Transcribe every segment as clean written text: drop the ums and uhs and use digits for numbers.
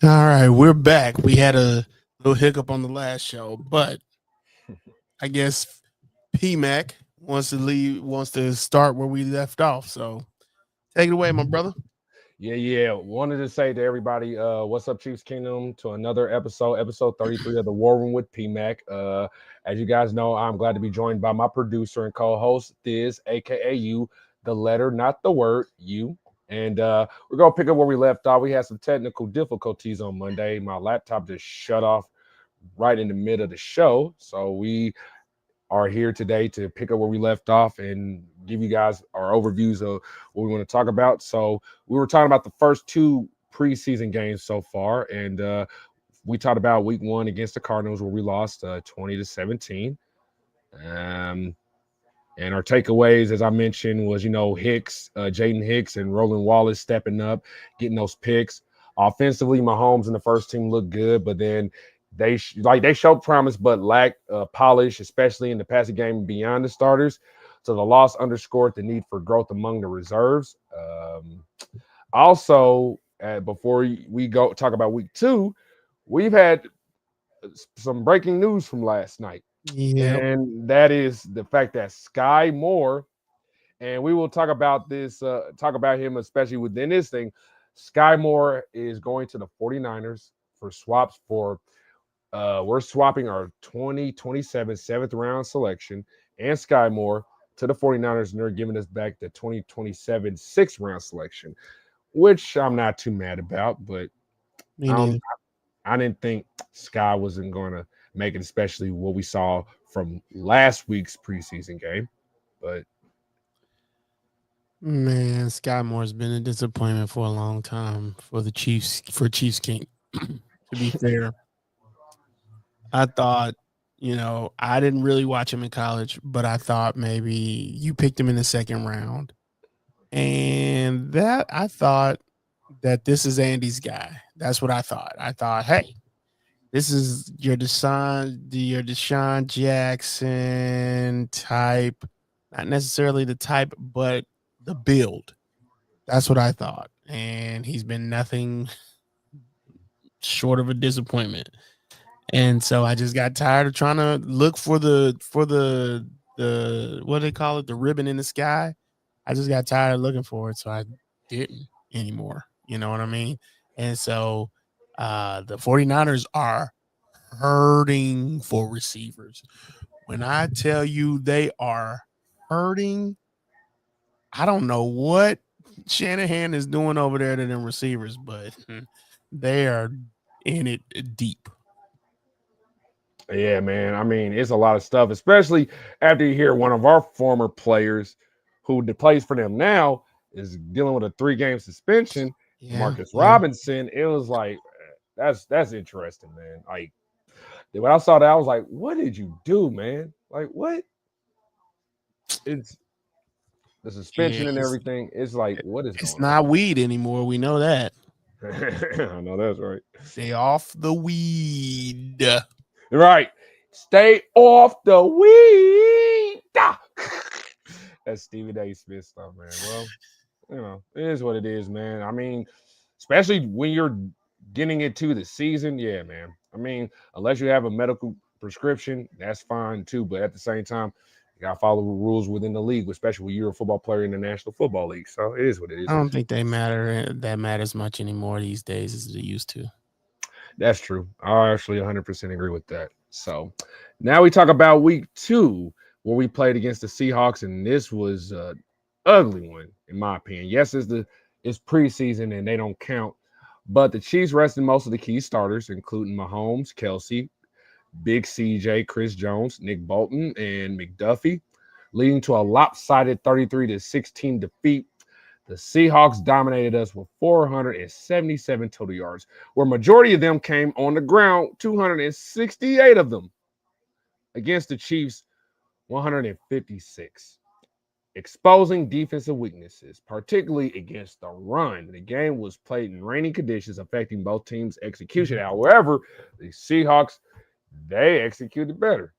All right, we're back. We had a little hiccup on the last show, but I guess PMAC wants to start where we left off. So take it away, my brother. Yeah. Wanted to say to everybody, what's up, Chiefs Kingdom, to another episode 33 of the War Room with PMAC. As you guys know, I'm glad to be joined by my producer and co-host, Thiz, aka you, the letter, not the word, you. And we're gonna pick up where we left off. We had some technical difficulties on Monday. My laptop just shut off right in the middle of the show. So we are here today to pick up where we left off and give you guys our overviews of what we want to talk about. So we were talking about the first two preseason games so far, and we talked about week one against the Cardinals where we lost 20-17. Um, and our takeaways, as I mentioned, was Hicks, Jaden Hicks, and Roland Wallace stepping up, getting those picks. Offensively, Mahomes and the first team looked good, but then they showed promise, but lacked polish, especially in the passing game beyond the starters. So the loss underscored the need for growth among the reserves. Also, before we go talk about week two, we've had some breaking news from last night, Yep. and that is the fact that Sky Moore, and we will talk about this, talk about him, especially within this thing. Sky Moore is going to the 49ers for swaps for, we're swapping our 2027 seventh round selection and Sky Moore to the 49ers, and they're giving us back the 2027 sixth round selection, which I'm not too mad about, but Me I neither. don't, I didn't think Sky wasn't going to make it, especially what we saw from last week's preseason game. But Man, Sky Moore's been a disappointment for a long time for the Chiefs, for Chiefs King. To be fair, I thought, I didn't really watch him in college, but I thought maybe you picked him in the second round. And that I thought that this is Andy's guy. That's what I thought. I thought, hey, this is your Deshaun Jackson type, not necessarily the type, but the build. That's what I thought. And he's been nothing short of a disappointment. And so I just got tired of trying to look for the what do they call it, the ribbon in the sky. I just got tired of looking for it, so I didn't anymore. You know what I mean? And so the 49ers are hurting for receivers. When I tell you they are hurting, I don't know what Shanahan is doing over there to them receivers, but they are in it deep. yeah, man. I mean, it's a lot of stuff, especially after you hear one of our former players who plays for them now is dealing with a 3-game suspension, Yeah, Marcus yeah. Robinson. It was like, that's interesting, man. Like, when I saw that, I was like, what did you do, man? Like, what? It's the Yeah, suspension and everything. It's like, what is it's going on? not weed anymore. We know that. I know that's right. They off the weed. Right. Stay off the weed. That's Stephen A. Smith stuff, man. Well, it is what it is, man. I mean, especially when you're getting into the season, yeah, man. I mean, unless you have a medical prescription, that's fine too. But at the same time, you gotta follow the rules within the league, especially when you're a football player in the National Football League. So it is what it I is. don't think they matters much anymore these days as they used to. That's true. I actually 100% agree with that. So now we talk about week two, where we played against the Seahawks, and this was an ugly one, in my opinion. Yes, it's preseason and they don't count, but the Chiefs rested most of the key starters, including Mahomes, Kelsey, Big CJ, Chris Jones, Nick Bolton, and McDuffie, leading to a lopsided 33-16 defeat. The Seahawks dominated us with 477 total yards, where majority of them came on the ground, 268 of them against the Chiefs, 156, exposing defensive weaknesses, particularly against the run. The game was played in rainy conditions, affecting both teams' execution. However, the Seahawks, they executed better.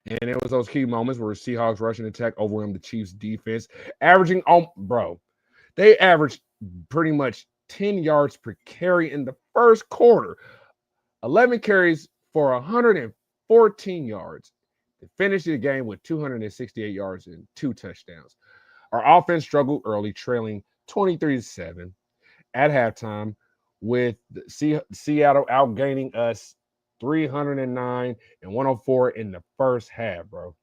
And it was those key moments where Seahawks rushing attack overwhelmed the Chiefs defense, averaging they averaged pretty much 10 yards per carry in the first quarter. 11 carries for 114 yards. They finished the game with 268 yards and 2 touchdowns. Our offense struggled early, trailing 23-7 at halftime, with Seattle outgaining us 309 and 104 in the first half, bro.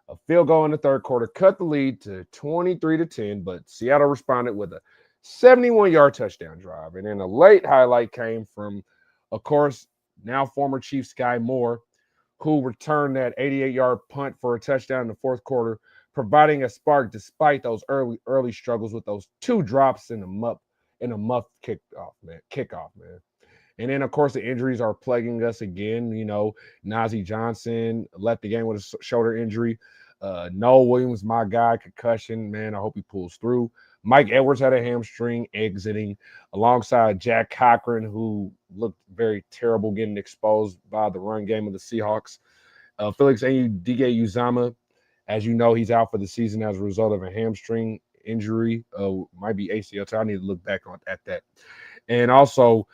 A field goal in the third quarter cut the lead to 23-10, but Seattle responded with a 71-yard touchdown drive. And then a late highlight came from, of course, now former Chief Sky Moore, who returned that 88-yard punt for a touchdown in the fourth quarter, providing a spark despite those early struggles with those 2 drops in a muff kickoff, man. And then, of course, the injuries are plaguing us again. You know, Najee Johnson left the game with a shoulder injury. Noah Williams, my guy, concussion. Man, I hope he pulls through. Mike Edwards had a hamstring exiting alongside Jack Cochran, who looked very terrible getting exposed by the run game of the Seahawks. Felix Uzama, as you know, he's out for the season as a result of a hamstring injury. Might be ACL. I need to look back at that. And also,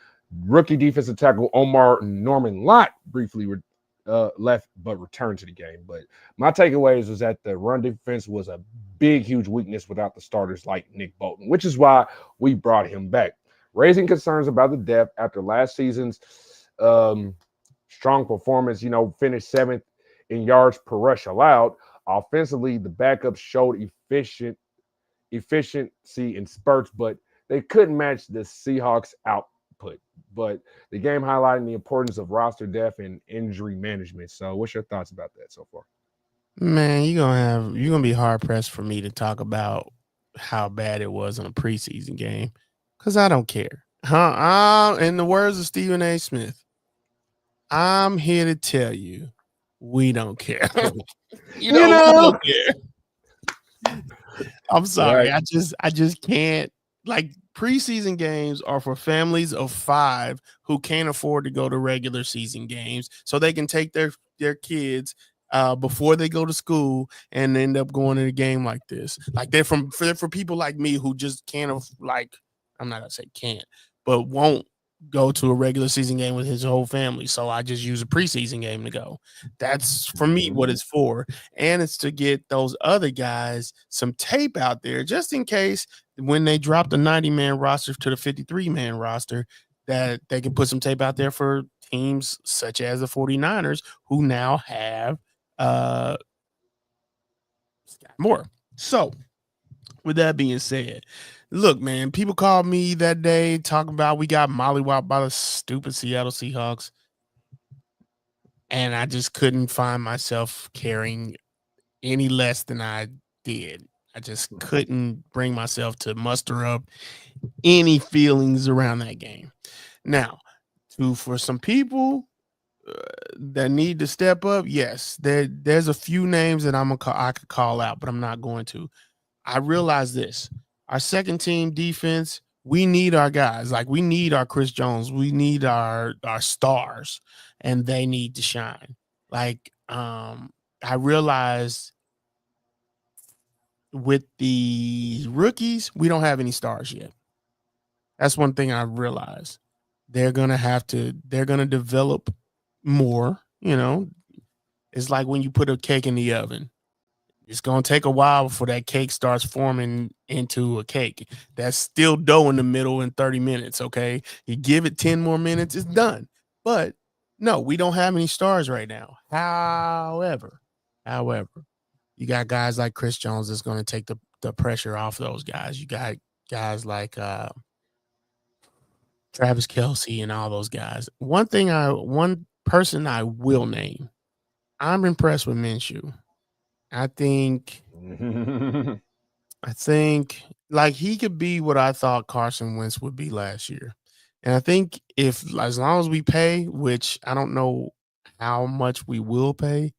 rookie defensive tackle Omar Norman Lott briefly left but returned to the game. But my takeaways was that the run defense was a big, huge weakness without the starters like Nick Bolton, which is why we brought him back. Raising concerns about the depth after last season's strong performance, finished 7th in yards per rush allowed. Offensively, the backups showed efficiency in spurts, but they couldn't match the Seahawks output. But the game highlighting the importance of roster depth and injury management. So what's your thoughts about that so far? Man, you're gonna be hard pressed for me to talk about how bad it was in a preseason game because I don't care. In the words of Stephen A. Smith, I'm here to tell you, we don't care. We don't care. I'm sorry. Right. I just can't. Like, preseason games are for families of 5 who can't afford to go to regular season games, so they can take their kids before they go to school and end up going to a game like this. Like, they're for people like me who just can't, like, I'm not gonna say can't, but won't go to a regular season game with his whole family. So I just use a preseason game to go. That's for me what it's for. And it's to get those other guys some tape out there just in case when they drop the 90-man roster to the 53-man roster, that they can put some tape out there for teams such as the 49ers, who now have uh more. So with that being said, look, man, people called me that day talking about we got mollywopped by the stupid Seattle Seahawks, and I just couldn't find myself caring any less than I did. I just couldn't bring myself to muster up any feelings around that game. Now, for some people that need to step up, yes, there's a few names that I could call out, but I'm not going to. I realize this: our second team defense, we need our guys. Like, we need our Chris Jones, we need our stars, and they need to shine. Like, I realized with the rookies, we don't have any stars yet. That's one thing I realized. They're gonna develop more, It's like when you put a cake in the oven. It's gonna take a while before that cake starts forming into a cake. That's still dough in the middle in 30 minutes, okay? You give it 10 more minutes, it's done. But no, we don't have any stars right now. However, you got guys like Chris Jones that's gonna take the pressure off those guys. You got guys like Travis Kelce and all those guys. One person I will name, I'm impressed with Minshew. I think I think like he could be what I thought Carson Wentz would be last year. And I think if as long as we pay, which I don't know how much we will pay,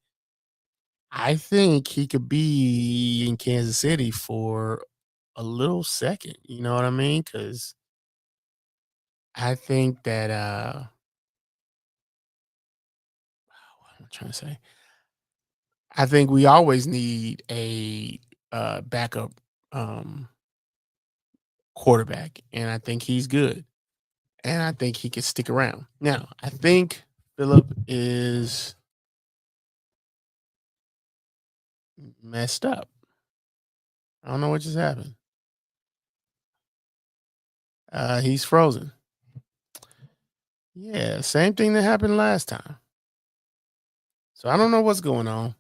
I think he could be in Kansas City for a little second. You know what I mean? Because I think that what am I trying to say? I think we always need a backup um quarterback, and I think he's good, and I think he could stick around. Now, I think Philip is messed up. I don't know what just happened. He's frozen. Yeah, same thing that happened last time. So I don't know what's going on.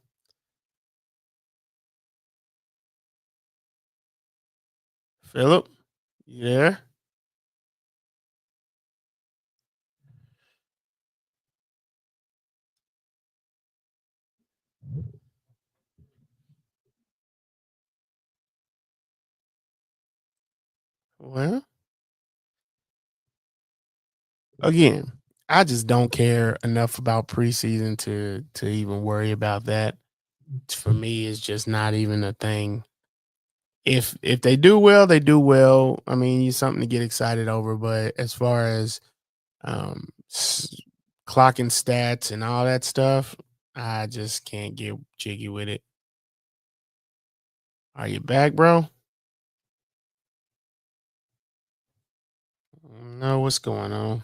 Philip, you there? Well, again, I just don't care enough about preseason to even worry about that. For me, it's just not even a thing. If they do well, they do well. I mean, it's something to get excited over. But as far as um, s- clocking stats and all that stuff, I just can't get jiggy with it. Are you back, bro? No, what's going on?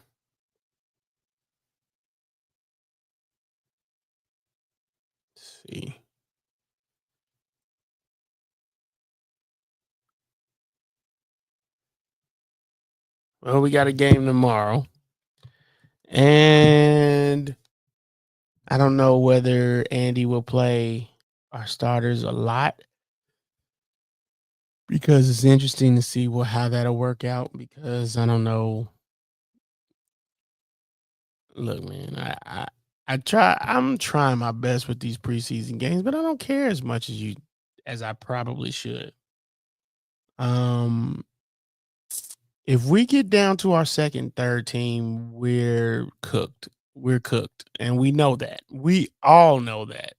Let's see. Well, we got a game tomorrow, and I don't know whether Andy will play our starters a lot because it's interesting to see how that'll work out. Because I don't know. Look, man, I try. I'm trying my best with these preseason games, but I don't care as much as I probably should. Um, if we get down to our second, third team, we're cooked. We're cooked. And we know that. We all know that.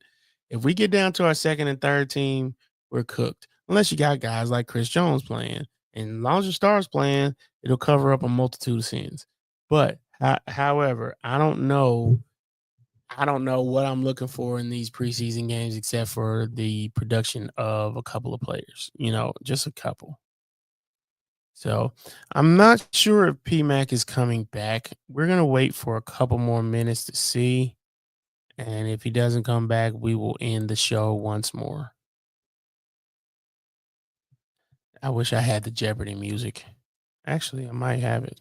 If we get down to our second and third team, we're cooked. Unless you got guys like Chris Jones playing. And as long as your stars playing, it'll cover up a multitude of sins. But however, I don't know. I don't know what I'm looking for in these preseason games except for the production of a couple of players, just a couple. So I'm not sure if PMAC is coming back. We're gonna wait for a couple more minutes to see. And if he doesn't come back, we will end the show once more. I wish I had the Jeopardy music. Actually, I might have it.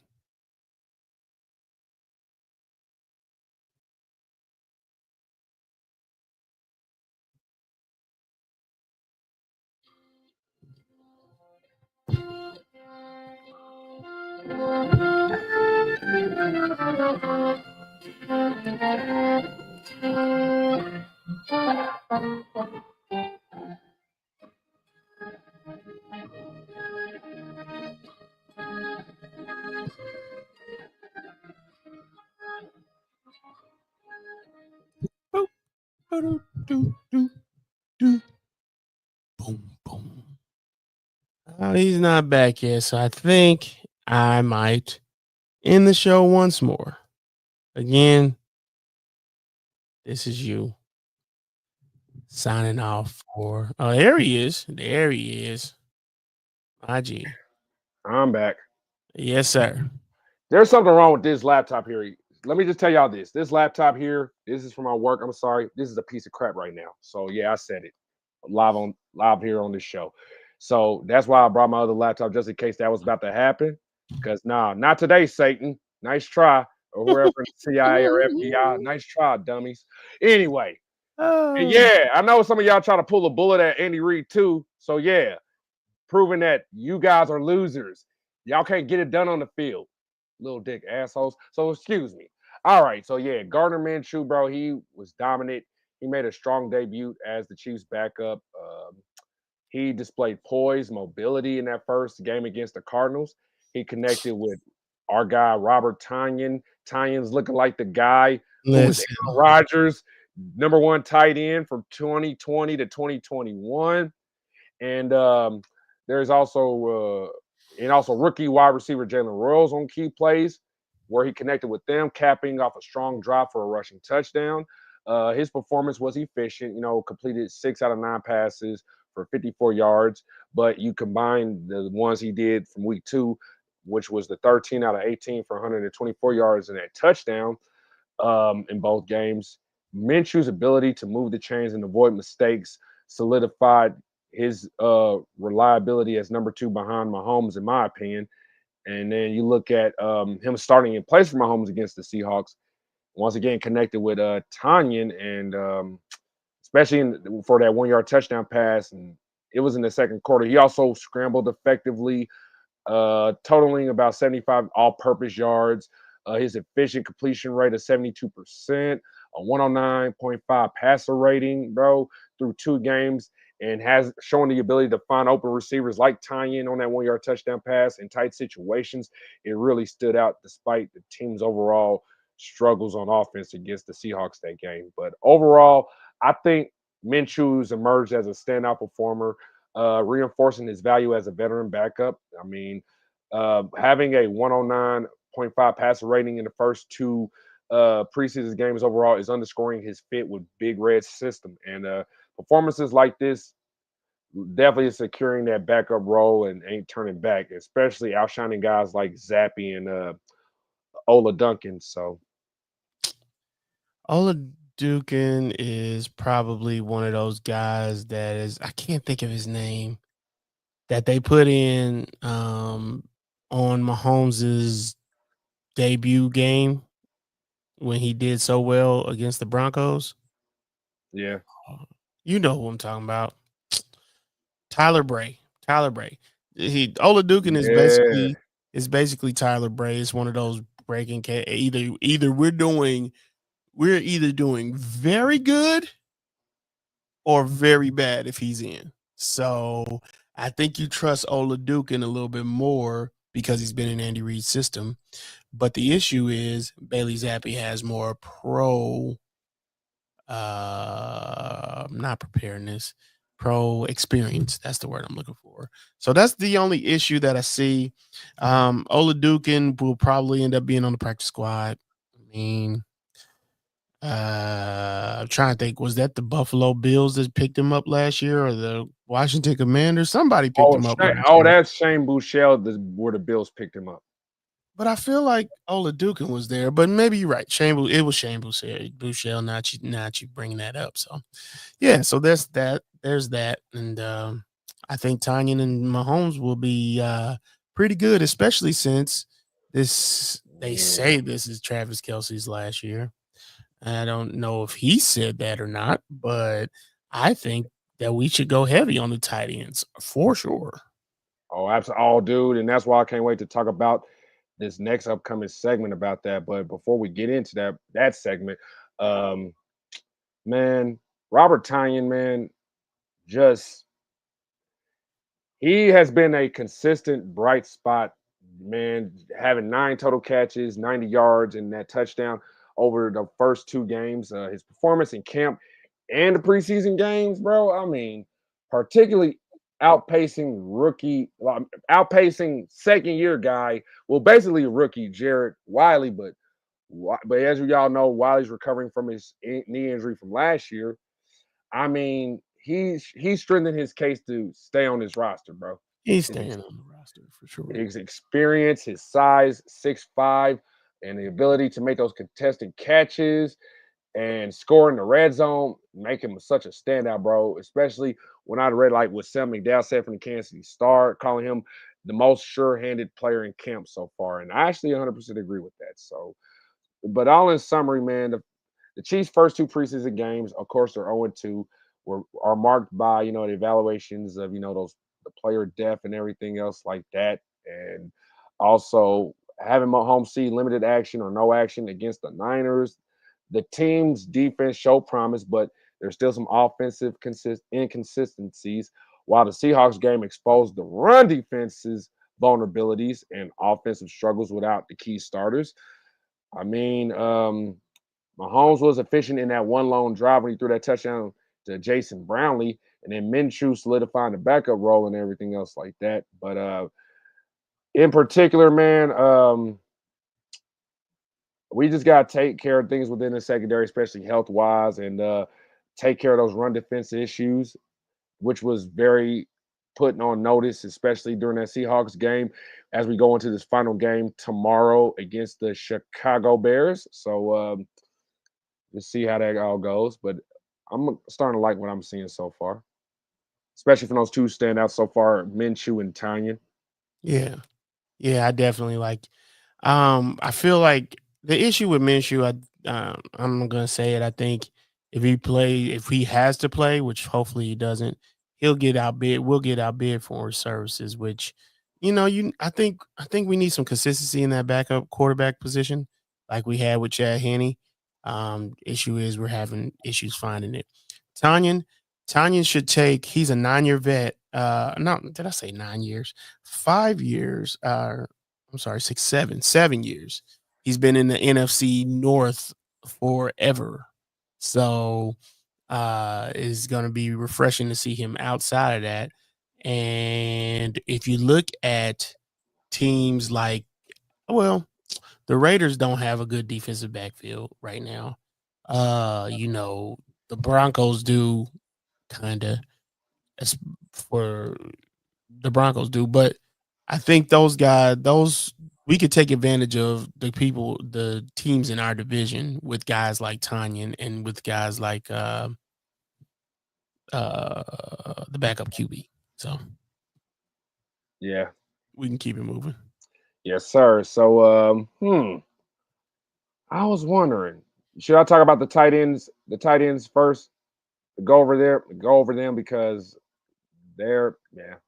Boop, ba-doo, doo, doo, doo. Boom, boom. Oh, he's not back yet, so I think I might end the show once more. Again, this is you signing off for. Oh, there he is. There he is. My G. I'm back. Yes, sir. There's something wrong with this laptop here. Let me just tell y'all this. This laptop here, this is for my work. I'm sorry. This is a piece of crap right now. So yeah, I said it live here on this show. So that's why I brought my other laptop just in case that was about to happen. Because nah, not today, Satan. Nice try. Or whoever in the CIA or FBI. Nice try, dummies. Anyway, and Oh. yeah, I know some of y'all try to pull a bullet at Andy Reid too. So yeah, proving that you guys are losers. Y'all can't get it done on the field, little dick assholes. So excuse me. All right, so yeah, Gardner Minshew, bro, he was dominant. He made a strong debut as the Chiefs' backup. He displayed poise, mobility in that first game against the Cardinals. He connected with our guy Robert Tonyan. Tonyan's looking like the guy who was Listen. Aaron Rodgers' number one tight end from 2020 to 2021. And there's also rookie wide receiver Jalen Royals on key plays where he connected with them, capping off a strong drop for a rushing touchdown. His performance was efficient, completed 6 out of 9 passes for 54 yards. But you combine the ones he did from week 2, which was the 13 out of 18 for 124 yards and that touchdown in both games. Minshew's ability to move the chains and avoid mistakes solidified his reliability as number 2 behind Mahomes, in my opinion. And then you look at him starting in place for Mahomes against the Seahawks. Once again, connected with Tonyan, and especially for that 1-yard touchdown pass. And it was in the second quarter. He also scrambled effectively, totaling about 75 all-purpose yards. His efficient completion rate of 72%, a 109.5 passer rating, bro, through 2 games, and has shown the ability to find open receivers like Tonyan on that 1-yard touchdown pass in tight situations. It really stood out despite the team's overall struggles on offense against the Seahawks that game. But overall, I think Minshew's emerged as a standout performer, reinforcing his value as a veteran backup. I mean, having a 109.5 passer rating in the first 2 preseason games overall is underscoring his fit with Big Red's system. And performances like this definitely securing that backup role and ain't turning back, especially outshining guys like Zappy and Ola Duncan. So, Ola Dukin is probably one of those guys that is, I can't think of his name, that they put in on Mahomes's debut game when he did so well against the Broncos. yeah. You know who I'm talking about. Tyler Bray. Tyler Bray. He Ola Dukin Yeah. is basically Tyler Bray. It's one of those breaking either we're either doing very good or very bad if he's in. So I think you trust Ola Dukin a little bit more because he's been in Andy Reid's system. But the issue is Bailey Zappi has more not preparedness, pro experience. That's the word I'm looking for. So that's the only issue that I see. Ola Dukin will probably end up being on the practice squad. I mean, I'm trying to think, was that the Buffalo Bills that picked him up last year or the Washington Commanders? Somebody picked him up last year. That's Shane Bouchel, where the Bills picked him up. But I feel like Ola Dukin was there, but maybe you're right. It was Shane Bouchel. Not you bringing that up. So yeah, so there's that. There's that, and I think Tonyan and Mahomes will be pretty good, especially since they say this is Travis Kelce's last year. I don't know if he said that or not, but I think that we should go heavy on the tight ends for sure. Oh, absolutely. Oh, dude. And that's why I can't wait to talk about this next upcoming segment about that. But before we get into that segment, um, man, Robert Tonyan, man, just he has been a consistent bright spot, man, having 9 total catches, 90 yards, and that touchdown over the first 2 games. His performance in camp and the preseason games, bro. I mean, particularly outpacing second year guy. Well, basically rookie Jared Wiley, but as we all know, Wiley's recovering from his knee injury from last year. I mean, he's strengthened his case to stay on this roster, bro. He's His staying on the roster for sure. his experience, his size, 6'5", and the ability to make those contested catches and score in the red zone make him such a standout, bro. Especially when I read like what Sam McDowell said from the Kansas City Star, calling him the most sure-handed player in camp so far, and I actually 100% agree with that. So, but all in summary, man, the Chiefs' first 2 preseason games, of course, they're 0-2, are marked by the evaluations of those the player depth and everything else like that, and also having Mahomes see limited action or no action against the Niners. The team's defense showed promise, but there's still some offensive inconsistencies. While the Seahawks game exposed the run defense's vulnerabilities and offensive struggles without the key starters. I mean, Mahomes was efficient in that one lone drive when he threw that touchdown to Jason Brownlee, and then Minshew solidifying the backup role and everything else like that. But in particular, man, we just got to take care of things within the secondary, especially health wise, and take care of those run defense issues. which was very putting on notice, especially during that Seahawks game as we go into this final game tomorrow against the Chicago Bears. So we'll see how that all goes. But I'm starting to like what I'm seeing so far, especially from those two standouts so far, Minshew and Tonyan. Yeah. Yeah, I definitely like. I feel like the issue with Minshew, I'm gonna say it. I think if he has to play, which hopefully he doesn't, he'll get outbid. We'll get outbid for his services. Which, I think we need some consistency in that backup quarterback position, like we had with Chad Henne. Issue is we're having issues finding it. Tanyan, Tanyan should take. He's a 9-year vet. No, did I say 9 years? 5 years. I'm sorry, 6, 7 years. He's been in the NFC North forever. So it's going to be refreshing to see him outside of that. And if you look at teams like, well, the Raiders don't have a good defensive backfield right now. The Broncos do kind of, as for the Broncos do, but I think those we could take advantage of the teams in our division with guys like Tonyan and with guys like the backup QB. So Yeah. we can keep it moving. Yes, sir. So I was wondering, should I talk about the tight ends first? Go over them because yeah,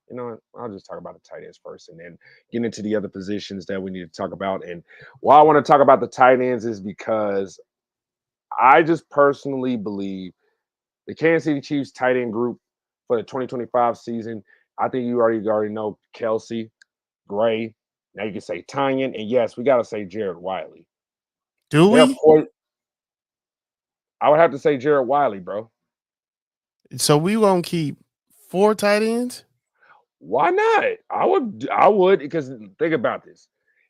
you know what? I'll just talk about the tight ends first and then get into the other positions that we need to talk about. And why I want to talk about the tight ends is because I just personally believe the Kansas City Chiefs tight end group for the 2025 season. I think you already know Kelsey, Gray. Now you can say Tonyan, and yes, we got to say Jared Wiley. Do They're we? I would have to say Jared Wiley, bro. So we won't keep 4 tight ends? Why not? I would because think about this.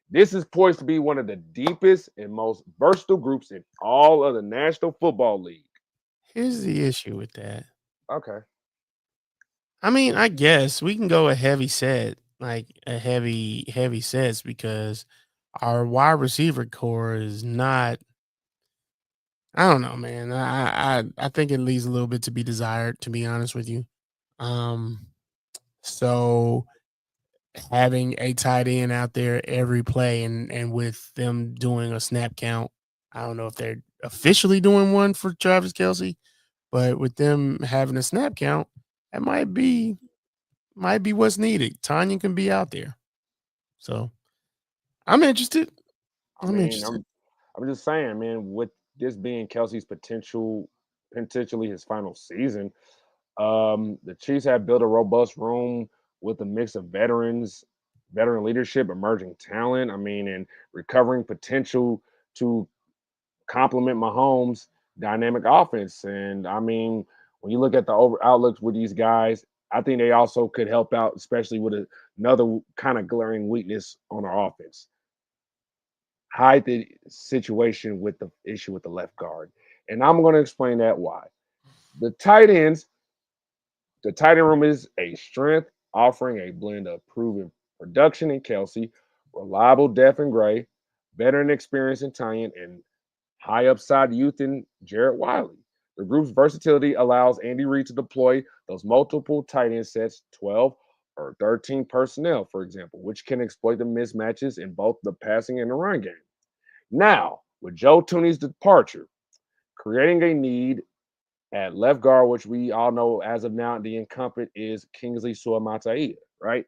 This is poised to be one of the deepest and most versatile groups in all of the National Football League. Here's the issue with that. Okay. I mean, I guess we can go a heavy set, like a heavy sets, because our wide receiver core is not. I don't know, man. I think it leaves a little bit to be desired, to be honest with you. Um, so having a tight end out there every play and with them doing a snap count, I don't know if they're officially doing one for Travis Kelsey, but with them having a snap count, that might be what's needed. Tanya can be out there. So I'm interested. I I'm mean, interested. I'm just saying, man, with this being Kelsey's potentially his final season, the Chiefs have built a robust room with a mix of veteran leadership, emerging talent. I mean, and recovering potential to complement Mahomes' dynamic offense. And I mean, when you look at the over outlooks with these guys, I think they also could help out, especially with another kind of glaring weakness on our offense. Hide the situation with the issue with the left guard. And I'm going to explain that why. The tight ends, the tight end room is a strength, offering a blend of proven production in Kelsey, reliable depth in Gray, veteran experience in Tyan, and high upside youth in Jarrett Wiley. The group's versatility allows Andy Reid to deploy those multiple tight end sets, 12 or 13 personnel, for example, which can exploit the mismatches in both the passing and the run game. Now, with Joe Tooney's departure, creating a need at left guard, which we all know as of now, the incumbent is Kingsley Suamataia, right?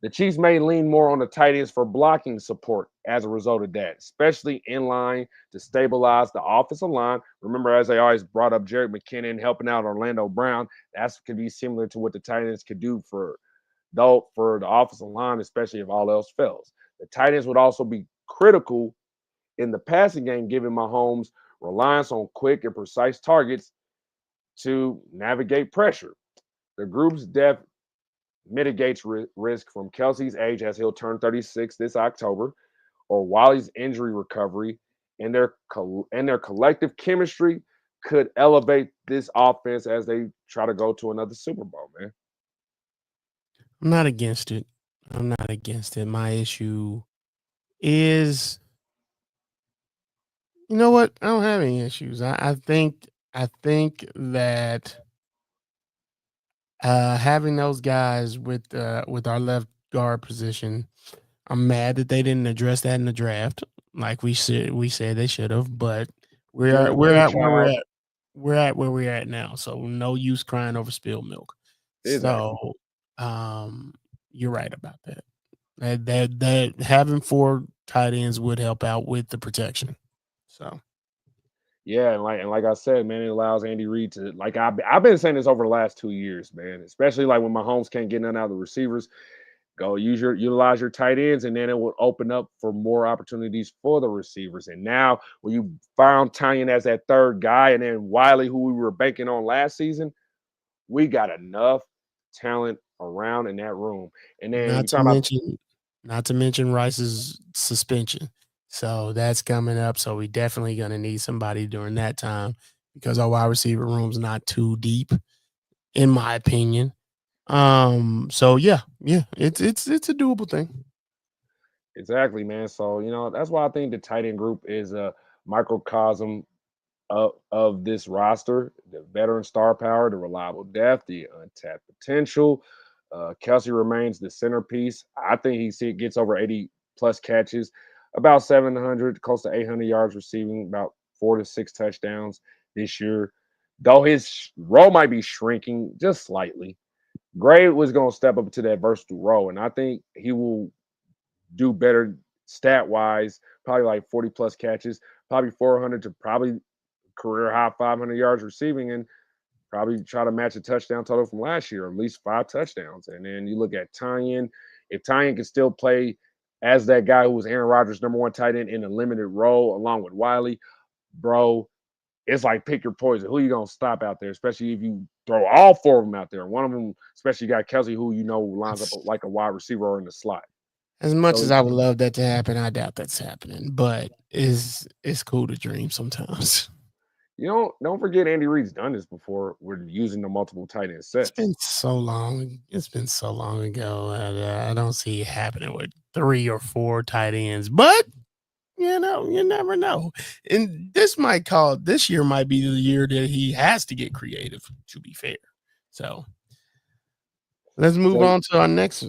The Chiefs may lean more on the tight ends for blocking support as a result of that, especially in line to stabilize the offensive line. Remember, as I always brought up Jerick McKinnon helping out Orlando Brown, that could be similar to what the tight ends could do for the offensive line, especially if all else fails. The tight ends would also be critical in the passing game, given Mahomes' reliance on quick and precise targets to navigate pressure. The group's depth mitigates risk from Kelsey's age as he'll turn 36 this October, or Wiley's injury recovery, and their collective chemistry. could elevate this offense as they try to go to another Super Bowl, man. I'm not against it. I'm not against it. My issue is, you know what? I don't have any issues. I think that having those guys with our left guard position, I'm mad that they didn't address that in the draft, like we said they should have. But we're During at the we're at where we're brainchild, at. We're at where we're at now. So no use crying over spilled milk. exactly. So um, you're right about that. That having 4 tight ends would help out with the protection. So, Yeah, and like I said, man, it allows Andy Reid to I've been saying this over the last 2 years, man. Especially like when Mahomes can't get none out of the receivers, go utilize your tight ends, and then it will open up for more opportunities for the receivers. And now when you found Tonyan as that third guy, and then Wiley, who we were banking on last season, we got enough talent around in that room. And then not you to talking about mention not to mention Rice's suspension. So that's coming up. So we definitely gonna need somebody during that time because our wide receiver room's not too deep, in my opinion. So yeah, it's a doable thing. exactly, man. So that's why I think the tight end group is a microcosm of this roster: the veteran star power, the reliable depth, the untapped potential. Kelsey remains the centerpiece. I think gets over 80 plus catches, about 700, close to 800 yards receiving, about 4 to 6 touchdowns this year. Though his role might be shrinking just slightly, Gray was going to step up to that versatile role, and I think he will do better stat wise. Probably like 40 plus catches, probably 400 to probably career high 500 yards receiving, and probably try to match a touchdown total from last year, at least 5 touchdowns. And then you look at Tonyan. If Tonyan can still play as that guy who was Aaron Rodgers' number one tight end in a limited role, along with Wiley, bro, it's like pick your poison. Who you gonna stop out there? Especially if you throw all 4 of them out there. One of them, especially you got Kelsey, who lines up As like a wide receiver or in the slot. as much So as I would love that to happen, I doubt that's happening. But it's cool to dream sometimes. don't forget Andy Reid's done this before. We're using the multiple tight end It's sets. been so long. It's been so long ago. I don't see it happening with 3 or 4 tight ends, but you never know. And this year might be the year that he has to get creative. To be fair, so let's move So on to our next.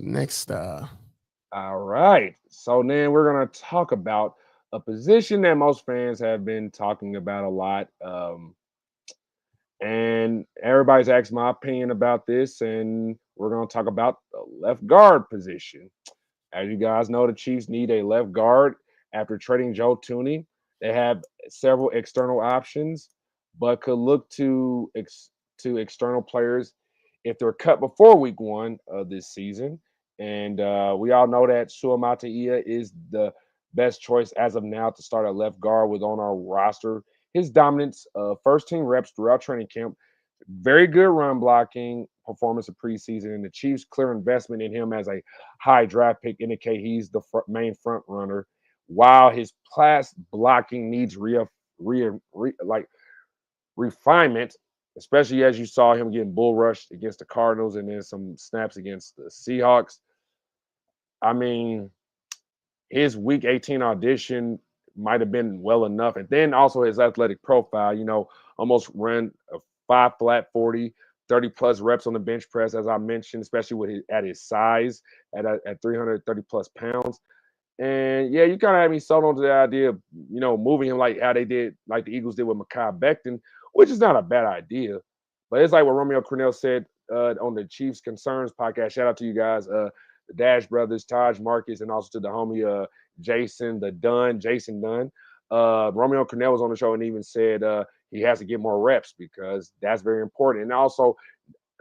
all right. So then we're gonna talk about a position that most fans have been talking about a lot. And everybody's asked my opinion about this, and we're gonna talk about the left guard position. As you guys know, the Chiefs need a left guard after trading Joe Tooney. They have several external options, but could look to external players if they're cut before Week 1 of this season. And we all know that Suamataia is the best choice as of now to start at left guard with on our roster. His dominance, first team reps throughout training camp, very good run blocking performance of preseason, and the Chiefs' clear investment in him as a high draft pick indicate he's the main front runner. While his pass blocking needs like refinement, especially as you saw him getting bull rushed against the Cardinals and then some snaps against the Seahawks. I mean, his week 18 audition might have been well enough. And then also his athletic profile, almost ran a 5 flat 40, 30 plus reps on the bench press, as I mentioned, especially at his size at 330 plus pounds. And yeah, you kind of had me sold on to the idea of, moving him like how they did, like the Eagles did with Mekhi Becton, which is not a bad idea. But it's like what Romeo Cornell said on the Chiefs Concerns podcast. Shout out to you guys, the Dash brothers, Taj Marcus, and also to the homie Jason Dunn. Romeo Cornell was on the show and even said he has to get more reps because that's very important. And also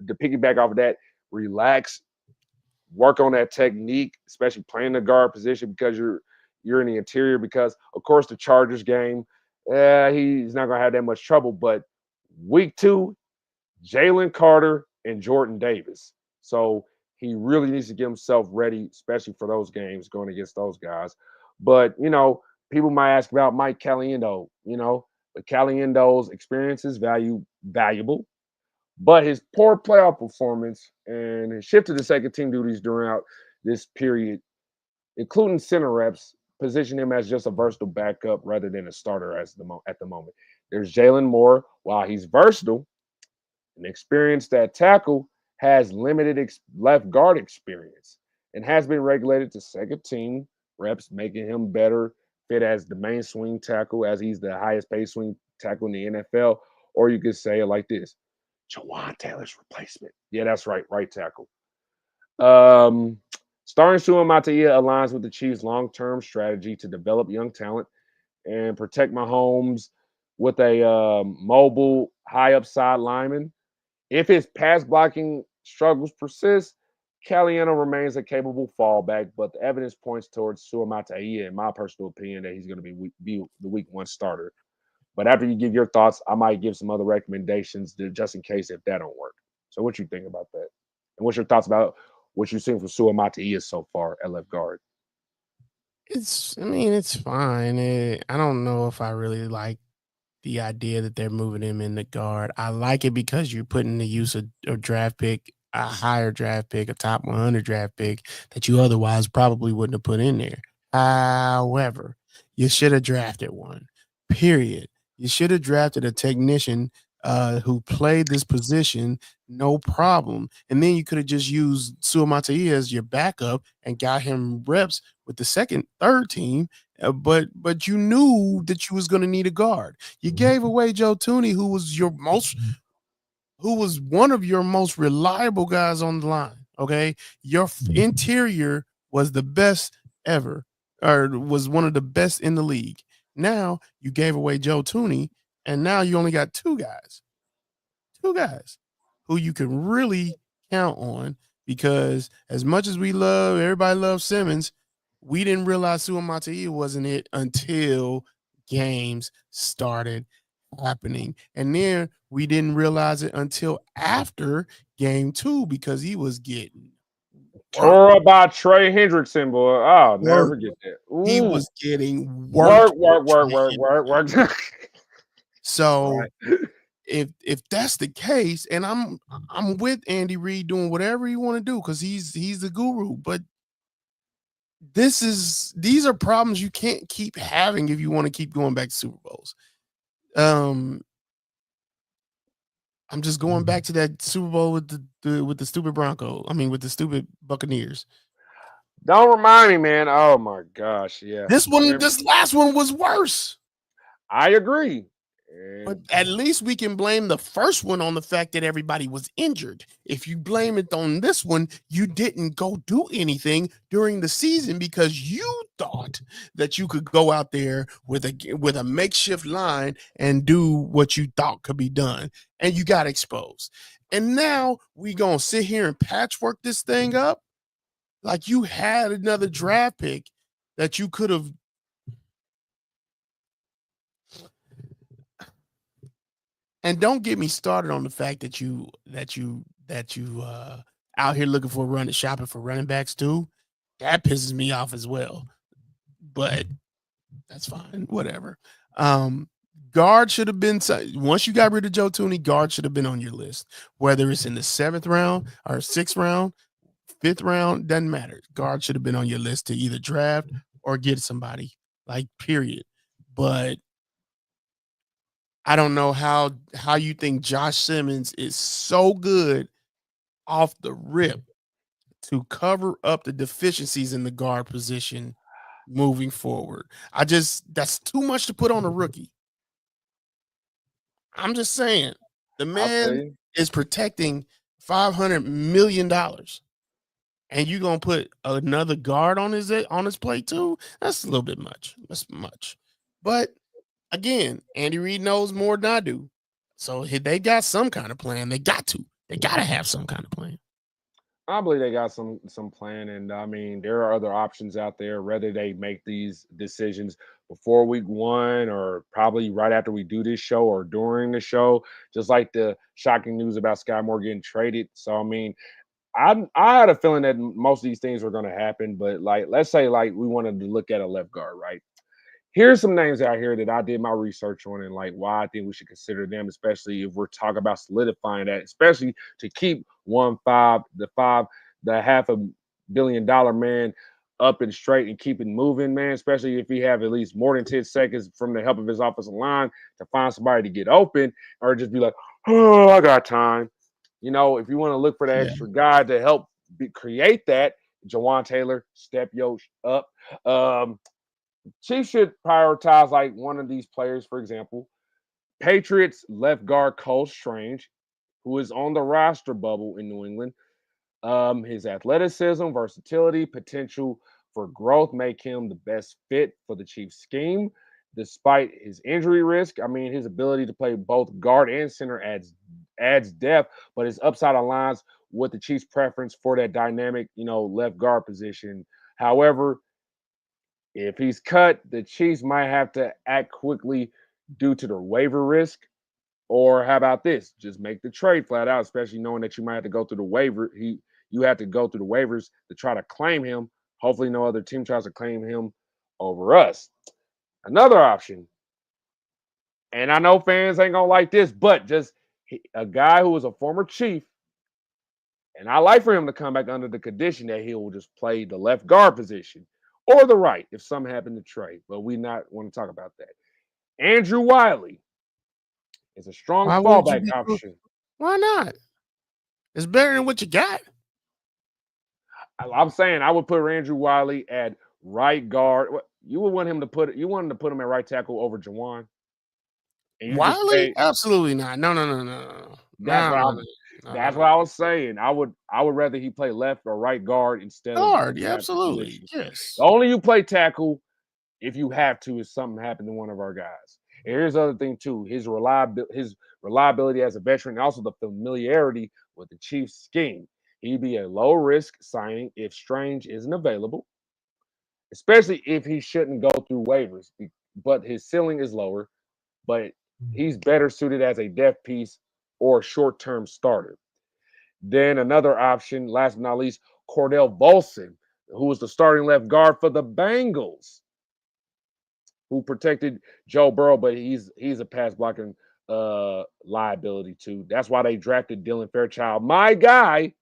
to piggyback off of that, relax, work on that technique, especially playing the guard position because you're in the interior. Because of course the Chargers game, he's not gonna have that much trouble. But week 2, Jalen Carter and Jordan Davis. So he really needs to get himself ready, especially for those games going against those guys. But people might ask about Mike Caliendo, But Caliendo's experience is valuable, but his poor playoff performance and his shift to the second team duties throughout this period, including center reps, position him as just a versatile backup rather than a starter at the moment. There's Jalen Moore. While he's versatile and experienced at tackle, has limited left guard experience and has been regulated to second team reps, making him better fit as the main swing tackle, as he's the highest paid swing tackle in the NFL. Or you could say it like this: Jawan Taylor's replacement. Yeah, that's right, right tackle. Starring Sua Matia aligns with the Chiefs' long-term strategy to develop young talent and protect Mahomes with a mobile, high upside lineman. If his pass blocking struggles persist, Caliano remains a capable fallback, but the evidence points towards Sua Matia, in my personal opinion, that he's going to be the week one starter. But after you give your thoughts, I might give some other recommendations just in case if that don't work. So what you think about that? And what's your thoughts about what you've seen from Sua Matia so far at left guard? I mean, it's fine. I don't know if I really like the idea that they're moving him in the guard. I like it because you're putting the use of a draft pick, a higher draft pick, a top 100 draft pick that you otherwise probably wouldn't have put in there. However, you should have drafted one. Period. You should have drafted a technician who played this position, no problem. And then you could have just used Suamatai as your backup and got him reps with the second, third team. But you knew that you was going to need a guard. You gave away Joe Tooney, who was one of your most reliable guys on the line. Okay, your interior was the best ever, or was one of the best in the league. Now you gave away Joe Tooney, and now you only got two guys who you can really count on, because as much as everybody loves Simmons, we didn't realize Suamatai wasn't it until games started happening. And then we didn't realize it until after game 2, because he was getting work, Tore by Trey Hendrickson, boy. I'll never work. forget that. He Ooh, was getting work, worked. work, work, work, work, work. So Right. if that's the case, and I'm with Andy Reid doing whatever he want to do, because he's the guru, but these are problems you can't keep having if you want to keep going back to Super Bowls. Um, I'm just going back to that Super Bowl with the stupid Bronco. I mean, with the stupid Buccaneers. Don't remind me, man. Oh my gosh, yeah. This last one was worse. I agree. But And at least we can blame the first one on the fact that everybody was injured. If you blame it on this one, you didn't go do anything during the season because you thought that you could go out there with a makeshift line and do what you thought could be done, and you got exposed. And now we gonna sit here and patchwork this thing up like you had another draft pick that you could have. And don't get me started on the fact that you out here looking for shopping for running backs too. That pisses me off as well. But that's fine. Whatever. Um, guard should have been, once you got rid of Joe Tooney, guard should have been on your list. Whether it's in the 7th round or 6th round, 5th round, doesn't matter. Guard should have been on your list to either draft or get somebody. Like, period. But I don't know how you think Josh Simmons is so good off the rip to cover up the deficiencies in the guard position moving forward. That's too much to put on a rookie. I'm just saying, the I'll tell man you. is protecting $500 million, and you gonna put another guard on his plate too? That's a little bit much. That's much. But again, Andy Reid knows more than I do. So they got some kind of plan. They got to. They got to have some kind of plan. I believe they got some plan, and I mean there are other options out there. Whether they make these decisions before week one, or probably right after we do this show, or during the show, just like the shocking news about Sky Moore getting traded. So I mean, I had a feeling that most of these things were going to happen, but like let's say like we wanted to look at a left guard, right? Here's some names out here that I did my research on and like why I think we should consider them, especially if we're talking about solidifying that, especially to keep 1.5, the $500 million man up and straight and keep it moving, man. Especially if he have at least more than 10 seconds from the help of his offensive line to find somebody to get open, or just be like, oh, I got time. If you want to look for that Yeah. extra guy to help create that, Jawan Taylor, step yo up. Um, Chiefs should prioritize like one of these players, for example. Patriots left guard Cole Strange, who is on the roster bubble in New England. His athleticism, versatility, potential for growth make him the best fit for the Chiefs scheme. Despite his injury risk, I mean, his ability to play both guard and center adds depth, but his upside aligns with the Chiefs' preference for that dynamic, left guard position. However, if he's cut, the Chiefs might have to act quickly due to the waiver risk. Or how about this? Just make the trade flat out, especially knowing that you might have to go through the waiver. You have to go through the waivers to try to claim him. Hopefully, no other team tries to claim him over us. Another option, and I know fans ain't gonna like this, but just a guy who was a former Chief, and I like for him to come back under the condition that he will just play the left guard position or the right if something happened to trade. But we not want to talk about that. Andrew Wiley is a strong Why would you fallback be? option. Why not? It's better than what you got. I'm saying I would put Andrew Wiley at right guard. You would want him to put you want him to put him at right tackle over Jawan, and you just Wiley? pay. Absolutely not. No, no, no, no, no, That's no, what no, I'm. no, no, no, That's no. what I was saying. I would rather he play left or right guard instead of Guard. Yeah, that absolutely. position. The Yes. only you play tackle if you have to is something happened to one of our guys. And here's the other thing too: his reliability as a veteran, and also the familiarity with the Chiefs scheme. He'd be a low risk signing if Strange isn't available, especially if he shouldn't go through waivers. But his ceiling is lower, but he's better suited as a depth piece or short term starter. Then another option, last but not least, Cordell Volson, who was the starting left guard for the Bengals, who protected Joe Burrow, but he's a pass blocking liability too. That's why they drafted Dylan Fairchild, my guy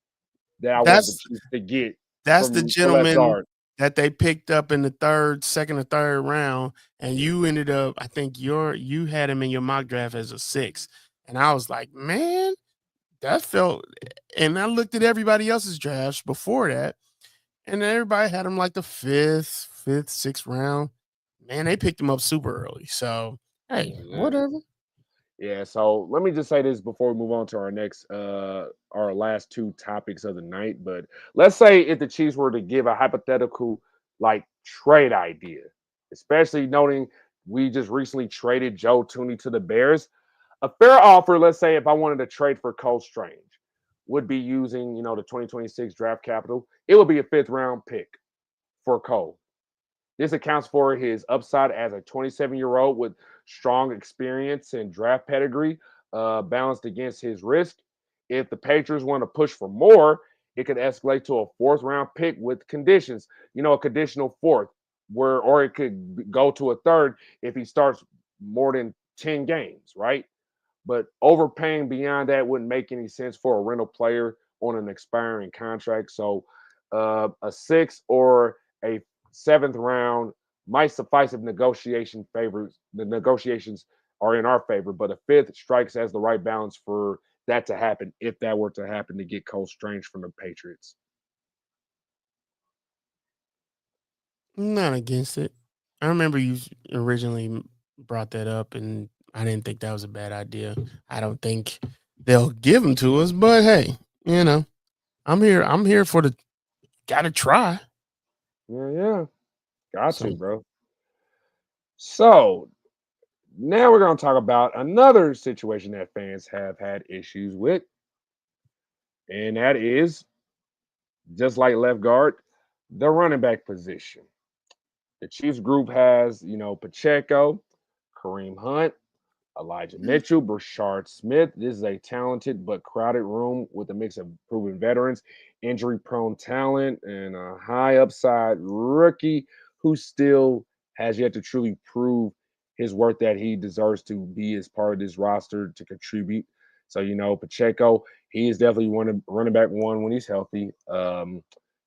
that I want the That's Chiefs to get that's the from for left gentleman guard. that they picked up in the second or third round, and you ended up. I think you had him in your mock draft as a six, and I was like, man, that felt. And I looked at everybody else's drafts before that, and everybody had him like the fifth, sixth round. Man, they picked him up super early. So hey, Yeah. whatever. Yeah, so let me just say this before we move on to our last two topics of the night. But let's say if the Chiefs were to give a hypothetical like trade idea, especially noting we just recently traded Joe Tooney to the Bears, a fair offer, let's say if I wanted to trade for Cole Strange, would be using, the 2026 draft capital. It would be a fifth round pick for Cole. This accounts for his upside as a 27-year-old with strong experience and draft pedigree, balanced against his risk. If the Patriots want to push for more, it could escalate to a fourth round pick with conditions, a conditional fourth, or it could go to a third if he starts more than 10 games, right? But overpaying beyond that wouldn't make any sense for a rental player on an expiring contract. So a sixth or a seventh round might suffice if the negotiations are in our favor, but a fifth strikes as the right balance for that to happen if that were to happen to get Cole Strange from the Patriots. I'm not against it. I remember you originally brought that up, and I didn't think that was a bad idea. I don't think they'll give them to us, but hey, I'm here. I'm here for the. Got to try. Yeah, yeah. Got So to, bro. So now we're going to talk about another situation that fans have had issues with, and that is just like left guard, the running back position. The Chiefs group has, Pacheco, Kareem Hunt, Elijah Mitchell, Brashard Smith. This is a talented but crowded room with a mix of proven veterans, injury prone talent, and a high upside rookie who still has yet to truly prove his worth that he deserves to be as part of this roster to contribute. So, Pacheco, he is definitely running back one when he's healthy.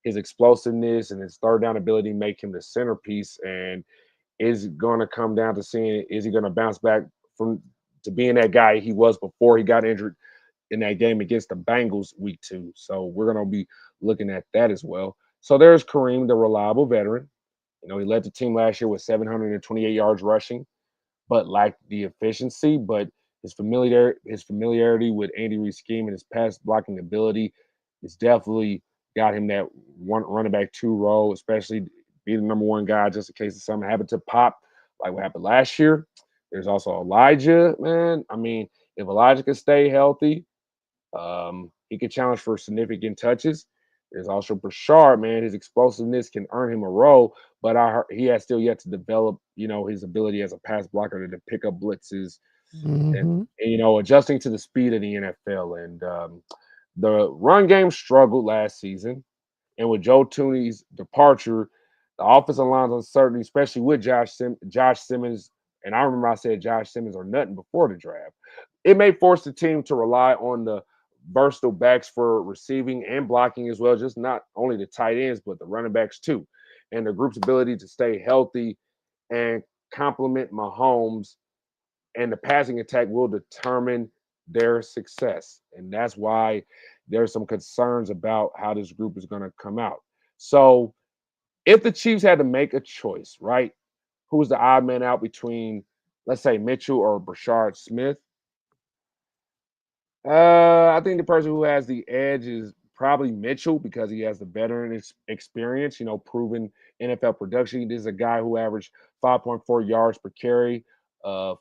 His explosiveness and his third down ability make him the centerpiece. And is going to come down to seeing, is he going to bounce back from to being that guy he was before he got injured in that game against the Bengals week 2. So we're going to be looking at that as well. So there's Kareem, the reliable veteran. He led the team last year with 728 yards rushing, but lacked the efficiency. But his familiarity with Andy Reid's scheme and his pass blocking ability has definitely got him that one running back 2 role, especially be the number 1 guy just in case of something happened to pop like what happened last year. There's also Elijah, man. I mean, if Elijah can stay healthy, he could challenge for significant touches. There's also Brashard, man. His explosiveness can earn him a role, but he has still yet to develop, his ability as a pass blocker to pick up blitzes and, Mm-hmm. adjusting to the speed of the NFL. And the run game struggled last season. And with Joe Tooney's departure, the offensive line's uncertainty, especially with Josh Simmons. And I remember I said Josh Simmons or nothing before the draft. It may force the team to rely on the versatile backs for receiving and blocking as well, just not only the tight ends, but the running backs too. And the group's ability to stay healthy and complement Mahomes and the passing attack will determine their success. And that's why there's some concerns about how this group is going to come out. So if the Chiefs had to make a choice, right? Who's the odd man out between, let's say, Mitchell or Brashard Smith? I think the person who has the edge is probably Mitchell because he has the veteran experience, proven NFL production. This is a guy who averaged 5.4 yards per carry,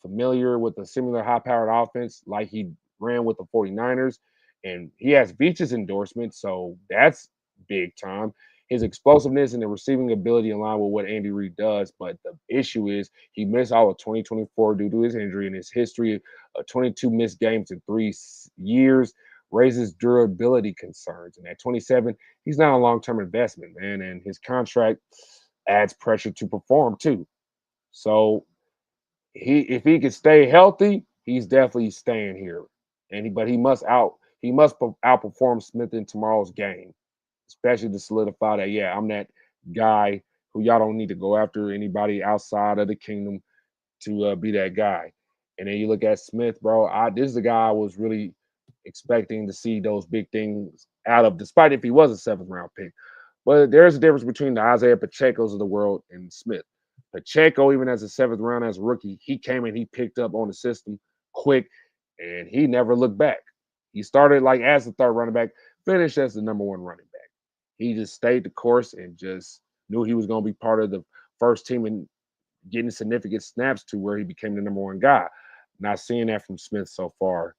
familiar with a similar high powered offense like he ran with the 49ers. And he has Beach's endorsement, so that's big time. His explosiveness and the receiving ability align with what Andy Reid does. But the issue is he missed all of 2024 due to his injury, and his history 22 missed games in 3 years raises durability concerns. And at 27, he's not a long term investment, man. And his contract adds pressure to perform too. So if he can stay healthy, he's definitely staying here. But he must outperform Smith in tomorrow's game, especially to solidify that. Yeah, I'm that guy who y'all don't need to go after anybody outside of the kingdom to be that guy. And then you look at Smith, bro. This is the guy I was really expecting to see those big things out of, despite if he was a 7th round pick. But there's a difference between the Isaiah Pacheco's of the world and Smith. Pacheco, even as a 7th round as a rookie, he came and he picked up on the system quick, and he never looked back. He started like as the 3rd running back, finished as the number 1 running back. He just stayed the course and just knew he was going to be part of the first team and getting significant snaps to where he became the number 1 guy. Not seeing that from Smith so far.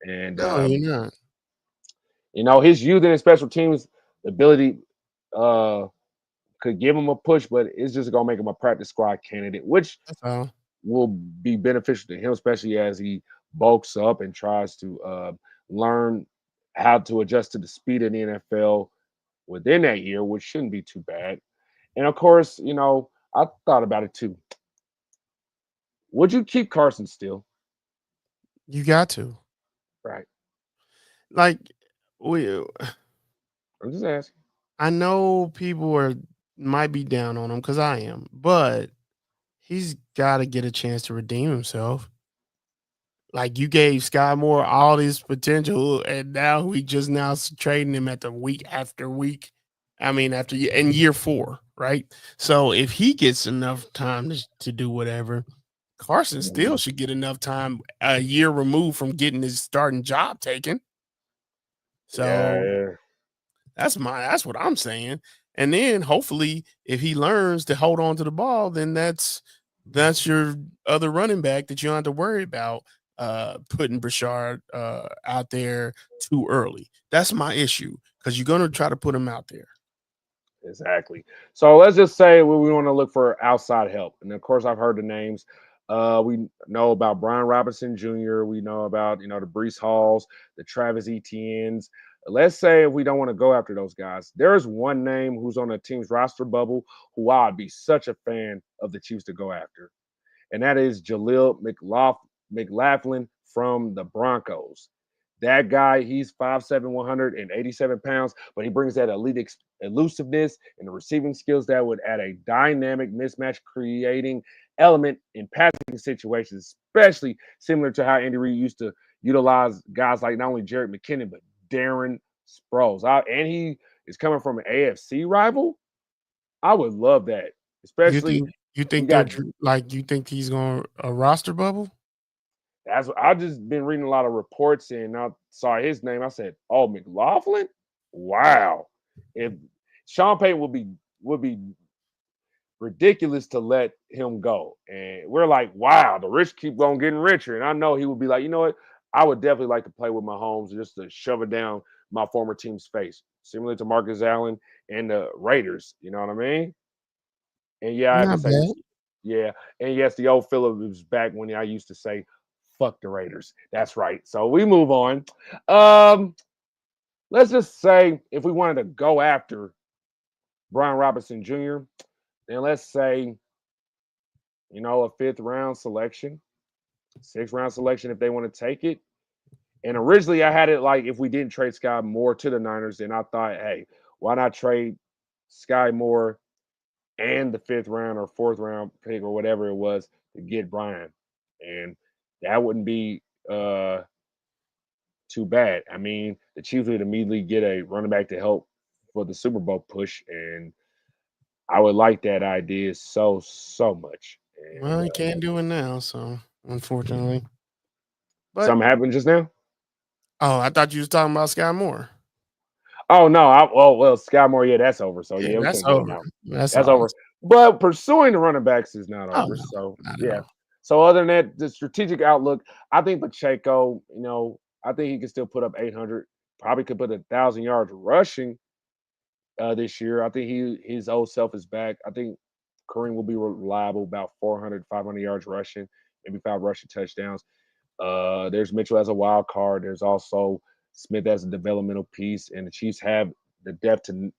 And No, you're not. his youth and his special teams ability uh could give him a push, but it's just gonna make him a practice squad candidate, which That's all. will be beneficial to him, especially as he bulks up and tries to learn how to adjust to the speed of the NFL within that year, which shouldn't be too bad. And of course, I thought about it too. Would you keep Carson still? You got to. Right. Like we I'm just asking. I know people are might be down on him because I am, but he's got to get a chance to redeem himself. Like you gave Sky Moore all this potential, and now we just now trading him at the week after week. I mean, in year 4, right? So if he gets enough time to do whatever, Carson still Mhm. should get enough time a year removed from getting his starting job taken. So Yeah, that's what I'm saying. And then hopefully if he learns to hold on to the ball, then that's your other running back that you don't have to worry about putting Brashard out there too early. That's my issue because you're gonna try to put him out there. exactly. So let's just say we want to look for outside help. And of course, I've heard the names. We know about Brian Robinson Jr. We know about, the Brees Halls, the Travis Etiennes. let's say if we don't want to go after those guys, there's one name who's on the team's roster bubble who I'd be such a fan of the Chiefs to go after, and that is McLaughlin from the Broncos. That guy, he's 5'7", 187 pounds, but he brings that elite elusiveness and the receiving skills that would add a dynamic mismatch creating element in passing situations, especially similar to how Andy Reid used to utilize guys like not only Jared McKinnon, but Darren Sproles. And he is coming from an AFC rival. I would love that, You especially think you we think they're got like you think he's going a roster bubble? That's what I've just been reading a lot of reports and I saw his name. I said, "Oh, McLaughlin? Wow!" If Sean Payton would be ridiculous to let him go, and we're like, "Wow, the rich keep on getting richer." And I know he would be like, "You know what? I would definitely like to play with Mahomes just to shove it down my former team's face, similar to Marcus Allen and the Raiders." You know what I mean? And yeah, I have to Not say this. bad. Yeah. And yes, the old Philip was back when I used to say, fuck the Raiders. That's right. So we move on. Um, let's just say if we wanted to go after Brian Robinson Jr., then let's say, a fifth round selection, sixth round selection if they want to take it. And originally I had it like if we didn't trade Sky Moore to the Niners, then I thought, hey, why not trade Sky Moore and the fifth round or fourth round pick or whatever it was to get Brian. And that wouldn't be too bad. I mean, the Chiefs would immediately get a running back to help for the Super Bowl push. And I would like that idea so much. And Well, he can't do it now, so unfortunately. But something happened just now. oh, I thought you was talking about Sky Moore. Oh no! Well, Sky Moore, yeah, that's over. So Yeah, yeah, we that's can't get him over. out. That's That's all. over. But pursuing the running backs is not Oh over. no, So not at yeah. all. So other than that, the strategic outlook, I think Pacheco, I think he can still put up 800. Probably could put 1,000 yards rushing this year. I think his old self is back. I think Kareem will be reliable, about 400, 500 yards rushing, maybe 5 rushing touchdowns. There's Mitchell as a wild card. There's also Smith as a developmental piece, and the Chiefs have the depth to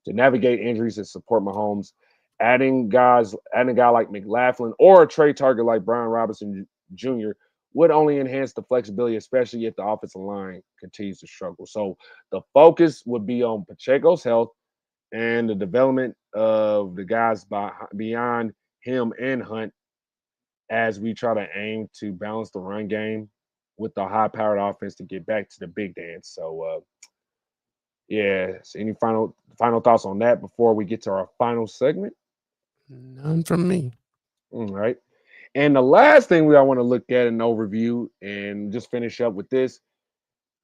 navigate injuries and support Mahomes. Adding a guy like McLaughlin or a trade target like Brian Robinson Jr. would only enhance the flexibility, especially if the offensive line continues to struggle. So the focus would be on Pacheco's health and the development of the guys beyond him and Hunt as we try to aim to balance the run game with the high-powered offense to get back to the big dance. So, yeah. So, any final thoughts on that before we get to our final segment? None from me. All right. And the last thing I want to look at an overview and just finish up with this.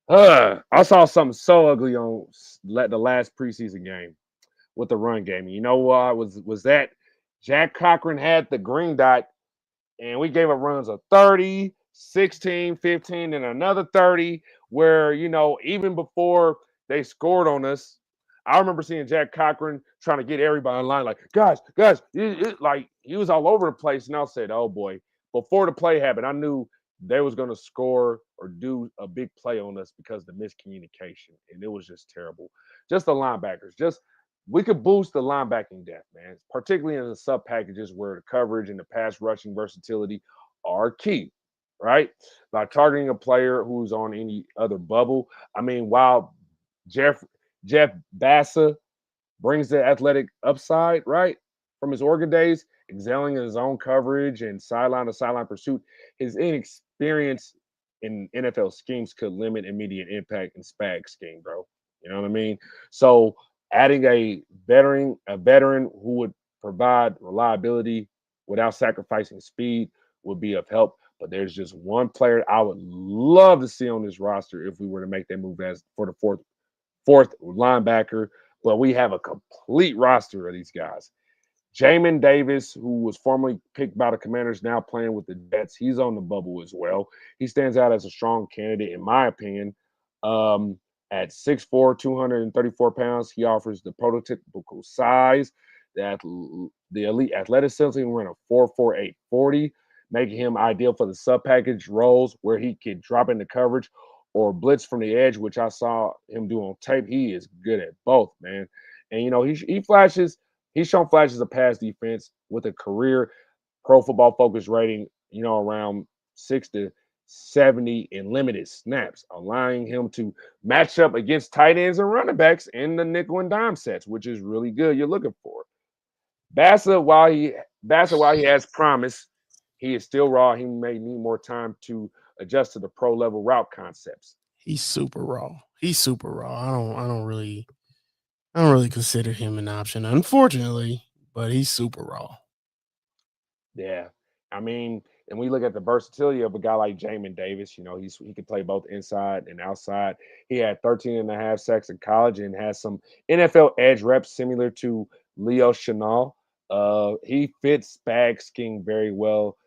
I saw something so ugly on the last preseason game with the run game. You know what was that? Jack Cochran had the green dot and we gave up runs of 30, 16, 15, and another 30, where, even before they scored on us, I remember seeing Jack Cochran trying to get everybody in line, like, guys, like he was all over the place. And I said, oh boy, before the play happened, I knew they was going to score or do a big play on us because of the miscommunication. And it was just terrible. Just the linebackers, we could boost the linebacking depth, man, particularly in the sub packages where the coverage and the pass rushing versatility are key, right? By targeting a player who's on any other bubble. I mean, while Jeff Bassa brings the athletic upside, right, from his Oregon days, excelling in his own coverage and sideline to sideline pursuit, his inexperience in NFL schemes could limit immediate impact in spag scheme, bro. You know what I mean? So adding a veteran who would provide reliability without sacrificing speed would be of help. But there's just one player I would love to see on this roster if we were to make that move as for the fourth linebacker. But we have a complete roster of these guys. Jamin Davis, who was formerly picked by the Commanders, now playing with the Jets. He's on the bubble as well. He stands out as a strong candidate, in my opinion. At 6'4", 234 pounds, he offers the prototypical size, the elite athleticism, run a 4.48 40, making him ideal for the sub package roles where he could drop into coverage or blitz from the edge, which I saw him do on tape. He is good at both, man. And he flashes. He's shown flashes of pass defense with a career Pro Football Focus rating, around 6 to 70 in limited snaps, allowing him to match up against tight ends and running backs in the nickel and dime sets, which is really good. You're looking for Bassa, while he has promise, he is still raw. He may need more time to adjust to the pro level route concepts. He's super raw. He's super raw. I don't really consider him an option, unfortunately, but he's super raw. Yeah. I mean, and we look at the versatility of a guy like Jamin Davis. He can play both inside and outside. He had 13 and a half sacks in college and has some NFL edge reps similar to Leo Chenal. He fits bag scheme very well,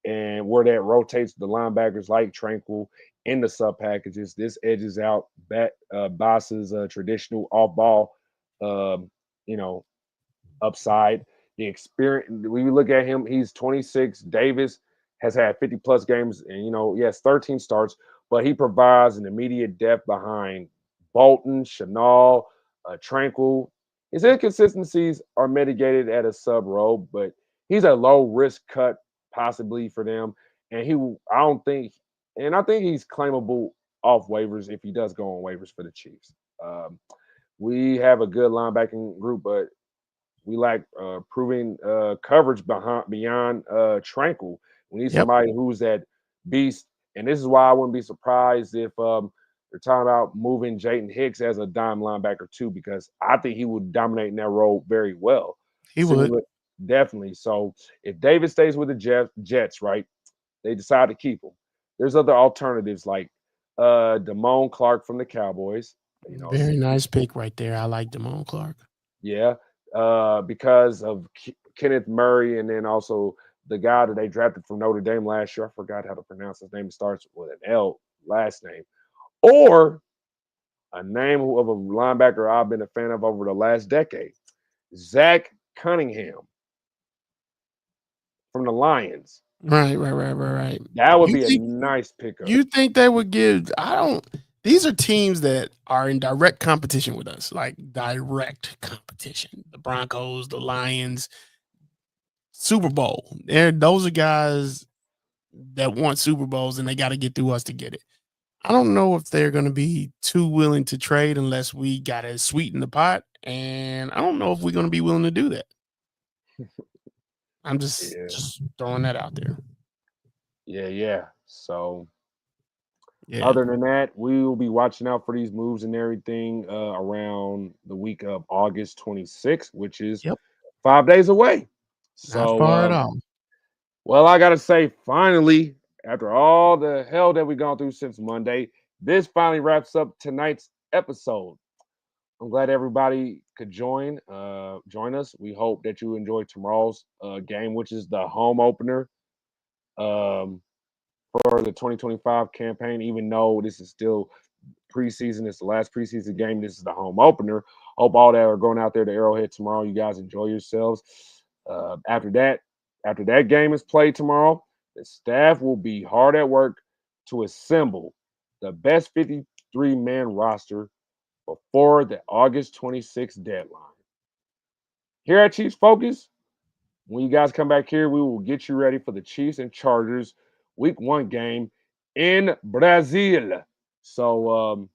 and where that rotates the linebackers like Tranquil in the sub packages. This edges out Boss's traditional off ball, um, you know, upside. The experience, when you look at him, he's 26. Davis has had 50 plus games, and he has 13 starts, but he provides an immediate depth behind Bolton, Chenal, Tranquil. His inconsistencies are mitigated at a sub role, but he's a low risk cut possibly for them. And I think he's claimable off waivers if he does go on waivers for the Chiefs. We have a good linebacking group, but we lack proving coverage beyond Tranquil. We need Yep, somebody who's that beast, and this is why I wouldn't be surprised if they're talking about moving Jayden Hicks as a dime linebacker too, because I think he would dominate in that role very well. he would. Similar, definitely. So if David stays with the Jets, right, they decide to keep him. There's other alternatives like Damone Clark from the Cowboys. Very nice pick right there. I like Damone Clark. Yeah, because of Kenneth Murray, and then also the guy that they drafted from Notre Dame last year. I forgot how to pronounce his name. It starts with an L last name. Or a name of a linebacker I've been a fan of over the last decade, Zach Cunningham from the Lions. Right. That would You be a think nice pickup. you think they would give? I don't. These are teams that are in direct competition with us, like direct competition. The Broncos, the Lions, Super Bowl. Those are guys that want Super Bowls, and they got to get through us to get it. I don't know if they're going to be too willing to trade unless we got to sweeten the pot, and I don't know if we're going to be willing to do that. I'm just Yeah, just throwing that out there. yeah. So Yeah. other than that, we will be watching out for these moves and everything around the week of August 26th, which is Yep. 5 days away. Not So, far at all. well, I gotta say, finally, after all the hell that we've gone through since Monday, this finally wraps up tonight's episode. I'm glad everybody could join us. We hope that you enjoy tomorrow's game, which is the home opener um, for the 2025 campaign. Even though this is still preseason, it's the last preseason game. This is the home opener. Hope all that are going out there to Arrowhead tomorrow. You guys enjoy yourselves. After that game is played tomorrow, the staff will be hard at work to assemble the best 53-man roster before the August 26th deadline. Here at Chiefs Focus, when you guys come back here, we will get you ready for the Chiefs and Chargers Week 1 game in Brazil. So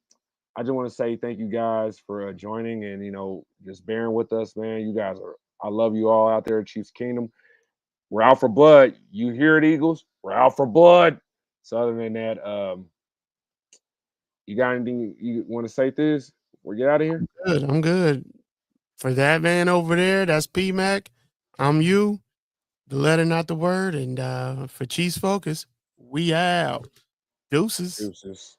I just want to say thank you guys for joining and just bearing with us, man. You guys are. I love you all out there at Chiefs Kingdom. We're out for blood. You hear it, Eagles? We're out for blood. So other than that, you got anything you want to say to this? We get out of here. Good. I'm good. For that man over there, that's P Mac. I'm you. The letter, not the word. And for Chiefs Focus, we out. Deuces. Deuces.